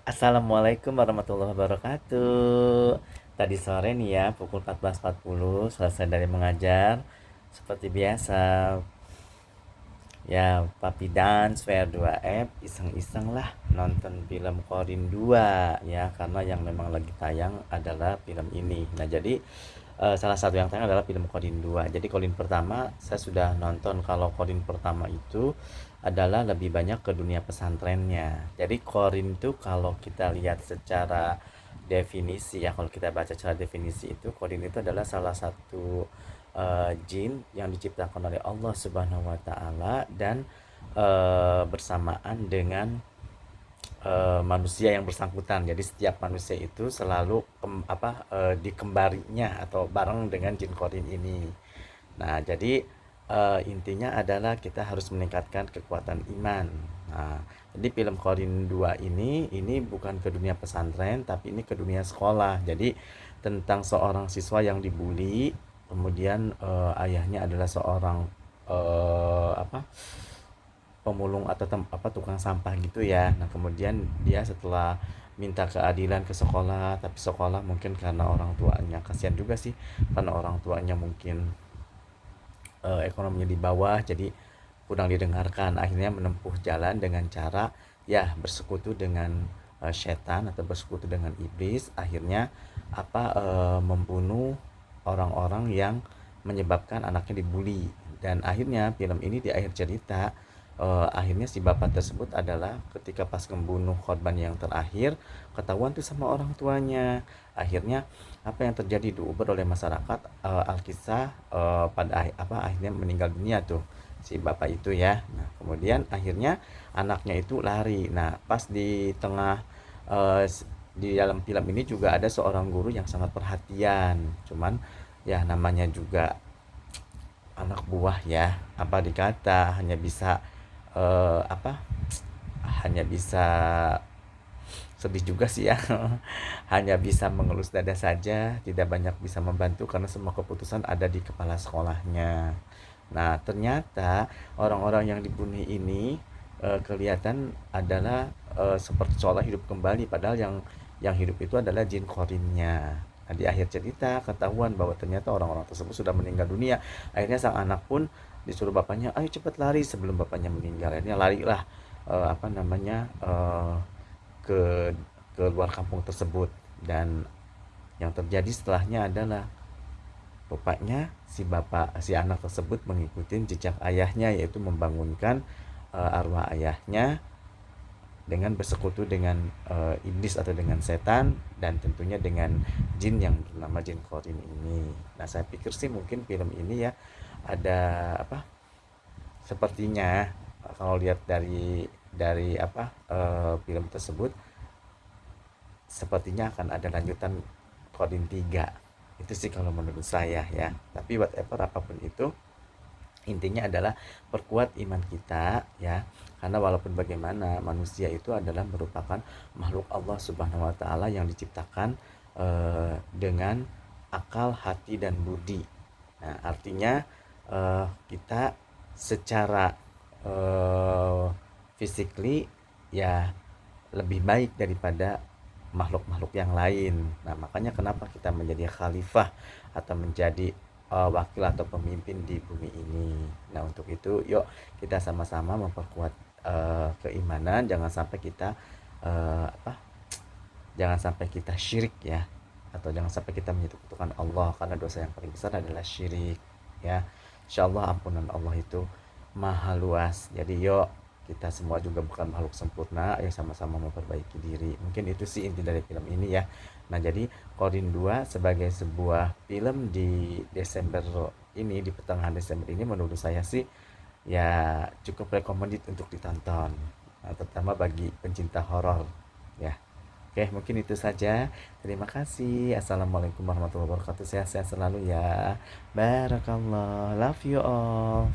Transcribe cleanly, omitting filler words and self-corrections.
Assalamualaikum warahmatullahi wabarakatuh. Tadi sore nih ya, pukul 14.40 selesai dari mengajar. Seperti biasa, ya Papi dan Sphere 2F iseng-iseng lah nonton film Korin 2 ya, karena yang memang lagi tayang adalah film ini. Nah, jadi salah satu yang tayang adalah film Korin 2. Jadi Korin pertama saya sudah nonton. Kalau Korin pertama itu adalah lebih banyak ke dunia pesantrennya. Jadi Korin itu kalau kita lihat secara definisi ya, kalau kita baca secara definisi itu Korin itu adalah salah satu jin yang diciptakan oleh Allah Subhanahu wa taala dan bersamaan dengan manusia yang bersangkutan. Jadi setiap manusia itu selalu dikembarinya atau bareng dengan jin korin ini. Nah, jadi intinya adalah kita harus meningkatkan kekuatan iman. Nah, jadi film Korin 2 ini bukan ke dunia pesantren tapi ini ke dunia sekolah. Jadi tentang seorang siswa yang dibully, kemudian ayahnya adalah seorang apa pemulung atau tukang sampah gitu ya. Nah, kemudian dia setelah minta keadilan ke sekolah, tapi sekolah mungkin karena orang tuanya, kasihan juga sih, karena orang tuanya mungkin ekonominya di bawah, jadi kurang didengarkan. Akhirnya menempuh jalan dengan cara ya bersekutu dengan setan atau bersekutu dengan iblis. Akhirnya membunuh orang-orang yang menyebabkan anaknya dibully. Dan akhirnya film ini di akhir cerita, akhirnya si bapak tersebut adalah ketika pas membunuh korban yang terakhir ketahuan tuh sama orang tuanya. Akhirnya apa yang terjadi diuber oleh masyarakat, Alkisah akhirnya meninggal dunia tuh si bapak itu ya. Nah, kemudian akhirnya anaknya itu lari. Nah, pas di tengah di dalam film ini juga ada seorang guru yang sangat perhatian. Cuman ya namanya juga anak buah ya, apa dikata hanya bisa eh, apa hanya bisa sedih juga sih ya. Hanya bisa mengelus dada saja, tidak banyak bisa membantu karena semua keputusan ada di kepala sekolahnya. Nah, ternyata orang-orang yang dibunuh ini kelihatan adalah seperti seolah hidup kembali, padahal yang hidup itu adalah jin korinnya. Nah, di akhir cerita ketahuan bahwa ternyata orang-orang tersebut sudah meninggal dunia. Akhirnya sang anak pun disuruh bapaknya, ayo cepat lari sebelum bapaknya meninggal. Akhirnya larilah ke luar kampung tersebut. Dan yang terjadi setelahnya adalah rupanya si anak tersebut mengikuti jejak ayahnya, yaitu membangunkan arwah ayahnya dengan bersekutu dengan iblis atau dengan setan, dan tentunya dengan jin yang bernama jin korin ini. Nah, saya pikir sih mungkin film ini ya ada sepertinya, kalau lihat dari film tersebut sepertinya akan ada lanjutan Korin 3. Itu sih kalau menurut saya ya. Tapi whatever apapun itu, intinya adalah perkuat iman kita ya. Karena walaupun bagaimana manusia itu adalah merupakan makhluk Allah Subhanahu wa taala yang diciptakan dengan akal, hati dan budi. Nah, artinya kita secara physically ya lebih baik daripada makhluk-makhluk yang lain. Nah, makanya kenapa kita menjadi khalifah atau menjadi wakil atau pemimpin di bumi ini. Nah, untuk itu yuk kita sama-sama memperkuat keimanan, jangan sampai kita eh, apa? jangan sampai kita syirik ya, atau jangan sampai kita menyekutukan Allah, karena dosa yang paling besar adalah syirik ya. Insyaallah ampunan Allah itu maha luas. Jadi yuk kita semua juga bukan makhluk sempurna, ayo sama-sama memperbaiki diri. Mungkin itu sih inti dari film ini ya. Nah, jadi Korin 2 sebagai sebuah film di Desember ini, di pertengahan Desember ini, menurut saya sih ya cukup recommended untuk ditonton. Nah, terutama bagi pencinta horor ya. Oke, mungkin itu saja. Terima kasih. Assalamualaikum warahmatullahi wabarakatuh. Sehat-sehat selalu ya. Barakallah. Love you all.